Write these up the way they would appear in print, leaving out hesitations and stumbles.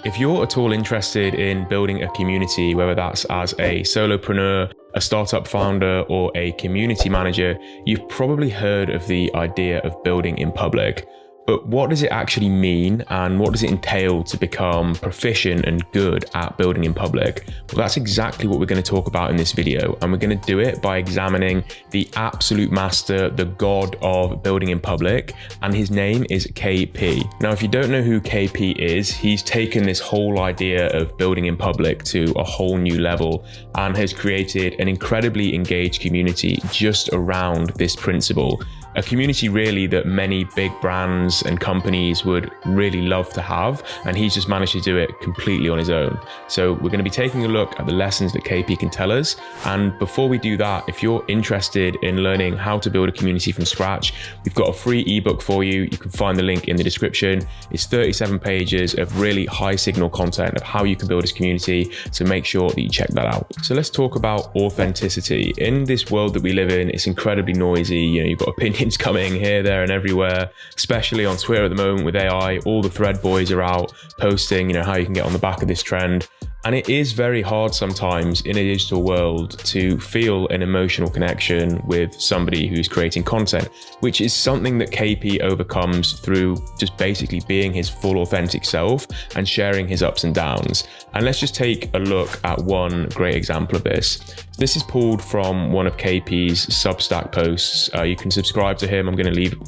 If you're at all interested in building a community, whether that's as a solopreneur, a startup founder, or a community manager, you've probably heard of the idea of building in public. But what does it actually mean, and what does it entail to become proficient and good at building in public? Well, that's exactly what we're going to talk about in this video, and we're going to do it by examining the absolute master, the god of building in public, and his name is KP. Now, if you don't know who KP is, he's taken this whole idea of building in public to a whole new level and has created an incredibly engaged community just around this principle. A community really that many big brands and companies would really love to have, and he's just managed to do it completely on his own. So we're going to be taking a look at the lessons that KP can tell us. And before we do that, if you're interested in learning how to build a community from scratch, we've got a free ebook for you. You can find the link in the description. It's 37 pages of really high signal content of how you can build this community. So make sure that you check that out. So let's talk about authenticity. In this world that we live in, it's incredibly noisy. You've got opinions coming here, there, and everywhere, especially on Twitter at the moment with AI. All the thread boys are out posting, how you can get on the back of this trend. And it is very hard sometimes in a digital world to feel an emotional connection with somebody who's creating content, which is something that KP overcomes through just basically being his full authentic self and sharing his ups and downs. And let's just take a look at one great example of this. This is pulled from one of KP's Substack posts. You can subscribe to him. I'm going to leave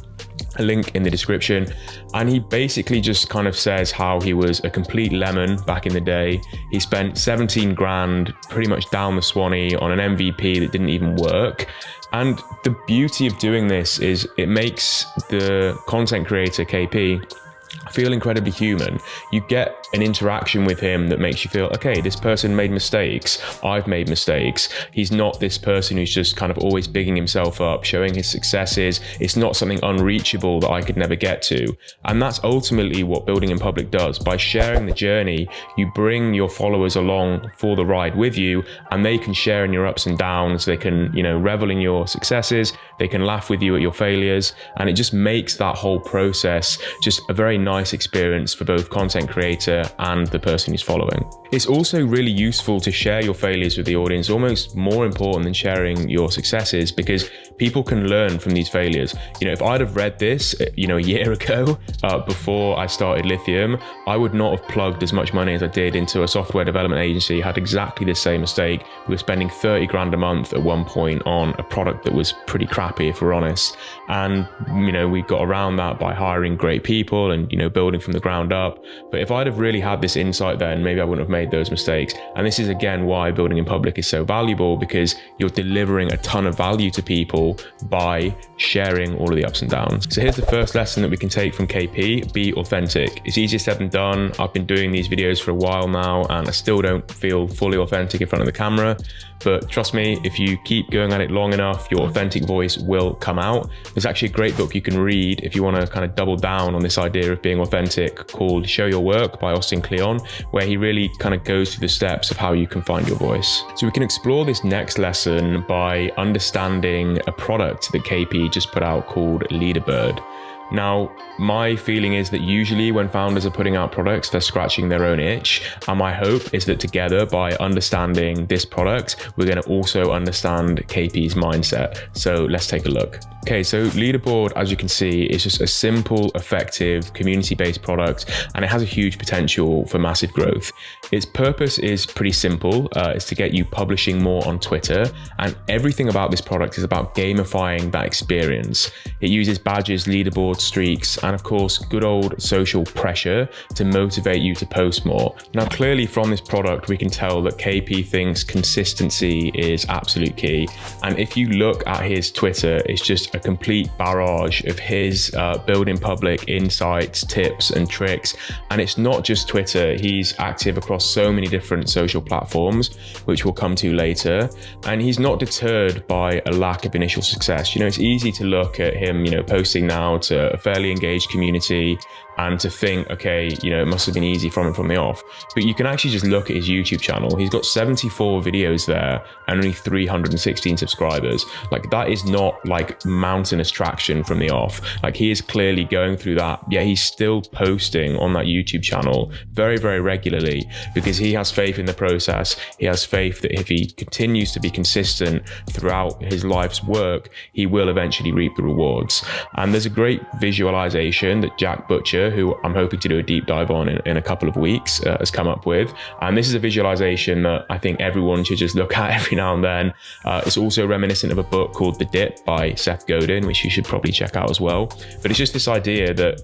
a link in the description. And he basically just kind of says how he was a complete lemon back in the day. He spent 17 grand pretty much down the Swanee on an MVP that didn't even work. And the beauty of doing this is it makes the content creator KP feel incredibly human. You get an interaction with him that makes you feel, okay, this person made mistakes. I've made mistakes. He's not this person who's just kind of always bigging himself up, showing his successes. It's not something unreachable that I could never get to. And that's ultimately what building in public does. By sharing the journey, you bring your followers along for the ride with you, and they can share in your ups and downs. They can, revel in your successes. They can laugh with you at your failures. And it just makes that whole process just a very nice experience for both content creator and the person who's following. It's also really useful to share your failures with the audience, almost more important than sharing your successes, because people can learn from these failures. If I'd have read this, a year ago, before I started Lithium, I would not have plugged as much money as I did into a software development agency. Had exactly the same mistake. We were spending 30 grand a month at one point on a product that was pretty crappy, if we're honest. And, we got around that by hiring great people and, building from the ground up. But if I'd have really had this insight then, maybe I wouldn't have made those mistakes. And this is again why building in public is so valuable, because you're delivering a ton of value to people by sharing all of the ups and downs. So here's the first lesson that we can take from KP: be authentic. It's easier said than done. I've been doing these videos for a while now, and I still don't feel fully authentic in front of the camera. But trust me, if you keep going at it long enough, your authentic voice will come out. There's actually a great book you can read if you want to kind of double down on this idea of being authentic, called Show Your Work by Austin Kleon, where he really kind of goes through the steps of how you can find your voice. So we can explore this next lesson by understanding a product that KP just put out called Leaderbird. Now, my feeling is that usually when founders are putting out products, they're scratching their own itch. And my hope is that together, by understanding this product, we're going to also understand KP's mindset. So let's take a look. Okay, so Leaderboard, as you can see, is just a simple, effective, community-based product, and it has a huge potential for massive growth. Its purpose is pretty simple. It's to get you publishing more on Twitter, and everything about this product is about gamifying that experience. It uses badges, leaderboards, streaks, and of course, good old social pressure to motivate you to post more. Now, clearly from this product, we can tell that KP thinks consistency is absolute key. And if you look at his Twitter, it's just a complete barrage of his building public insights, tips, and tricks. And it's not just Twitter. He's active across so many different social platforms, which we'll come to later. And he's not deterred by a lack of initial success. It's easy to look at him, posting now to a fairly engaged community, and to think, okay, it must have been easy from the off. But you can actually just look at his YouTube channel. He's got 74 videos there and only 316 subscribers. Like, that is not like mountainous traction from the off. Like, he is clearly going through that, yet he's still posting on that YouTube channel very, very regularly, because he has faith in the process. He has faith that if he continues to be consistent throughout his life's work, he will eventually reap the rewards. And there's a great visualization that Jack Butcher, who I'm hoping to do a deep dive on in a couple of weeks, has come up with. And this is a visualization that I think everyone should just look at every now and then. It's also reminiscent of a book called The Dip by Seth Godin, which you should probably check out as well. But it's just this idea that,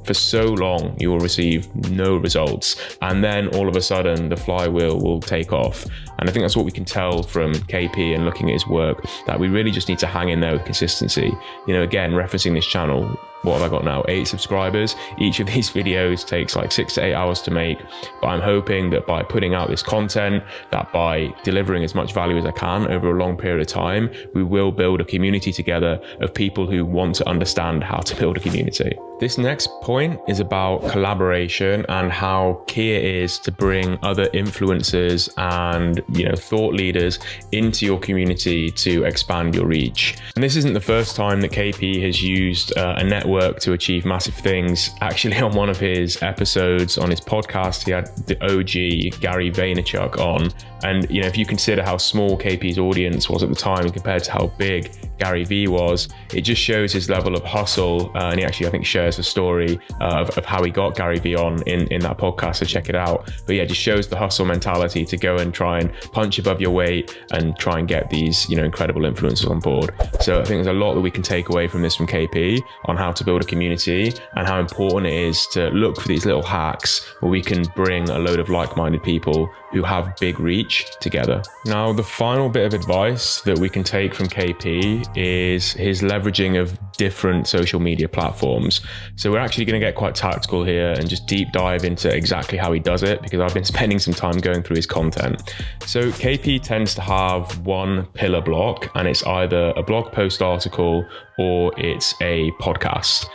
for so long you will receive no results, and then all of a sudden the flywheel will take off. And I think that's what we can tell from KP and looking at his work, that we really just need to hang in there with consistency. Again, referencing this channel, what have I got now? 8 subscribers. Each of these videos takes like 6 to 8 hours to make. But I'm hoping that by putting out this content, that by delivering as much value as I can over a long period of time, we will build a community together of people who want to understand how to build a community. This next point is about collaboration and how key it is to bring other influencers and thought leaders into your community to expand your reach. And this isn't the first time that KP has used a network to achieve massive things. Actually, on one of his episodes on his podcast, he had the OG Gary Vaynerchuk on. And if you consider how small KP's audience was at the time compared to how big Gary V was, it just shows his level of hustle. And he actually, I think, shares a story of how he got Gary V on in that podcast, so check it out. But yeah, it just shows the hustle mentality to go and try and punch above your weight and try and get these incredible influencers on board. So I think there's a lot that we can take away from this from KP on how to build a community and how important it is to look for these little hacks where we can bring a load of like-minded people who have big reach together. Now, the final bit of advice that we can take from KP is his leveraging of different social media platforms. So we're actually going to get quite tactical here and just deep dive into exactly how he does it, because I've been spending some time going through his content. So KP tends to have one pillar block, and it's either a blog post article or it's a podcast.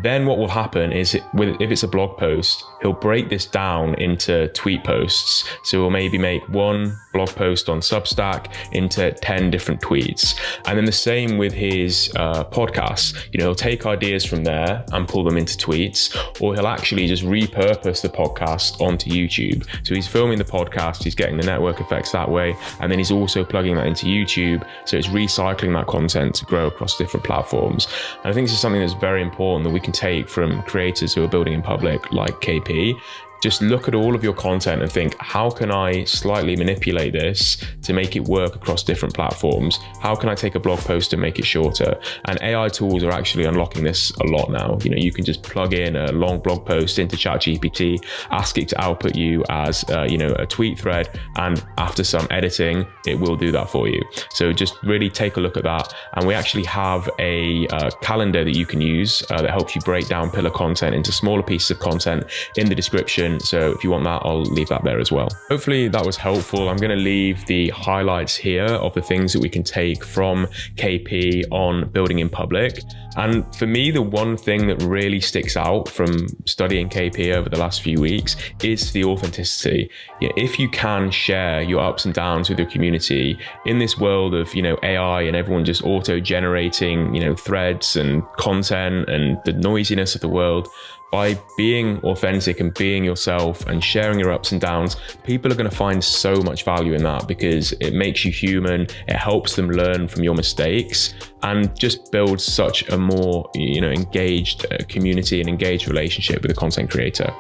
Then what will happen is if it's a blog post, he'll break this down into tweet posts. So he'll maybe make one blog post on Substack into 10 different tweets. And then the same with his podcasts. He'll take ideas from there and pull them into tweets, or he'll actually just repurpose the podcast onto YouTube. So he's filming the podcast, he's getting the network effects that way, and then he's also plugging that into YouTube. So it's recycling that content to grow across different platforms. And I think this is something that's very important that we can take from creators who are building in public like KP. Just look at all of your content and think, how can I slightly manipulate this to make it work across different platforms? How can I take a blog post and make it shorter? And AI tools are actually unlocking this a lot now. You can just plug in a long blog post into ChatGPT, ask it to output you as a tweet thread, and after some editing, it will do that for you. So just really take a look at that. And we actually have a calendar that you can use that helps you break down pillar content into smaller pieces of content in the description. So if you want that, I'll leave that there as well. Hopefully that was helpful. I'm going to leave the highlights here of the things that we can take from KP on building in public. And for me, the one thing that really sticks out from studying KP over the last few weeks is the authenticity. If you can share your ups and downs with your community in this world of, AI and everyone just auto-generating, threads and content and the noisiness of the world, by being authentic and being yourself and sharing your ups and downs, people are going to find so much value in that, because it makes you human, it helps them learn from your mistakes, and just builds such a more engaged community and engaged relationship with a content creator.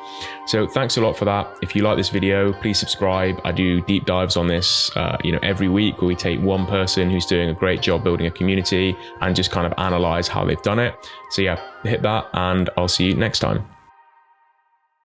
So thanks a lot for that. If you like this video, please subscribe. I do deep dives on this every week, where we take one person who's doing a great job building a community and just kind of analyze how they've done it. So yeah, hit that, and I'll see you next time.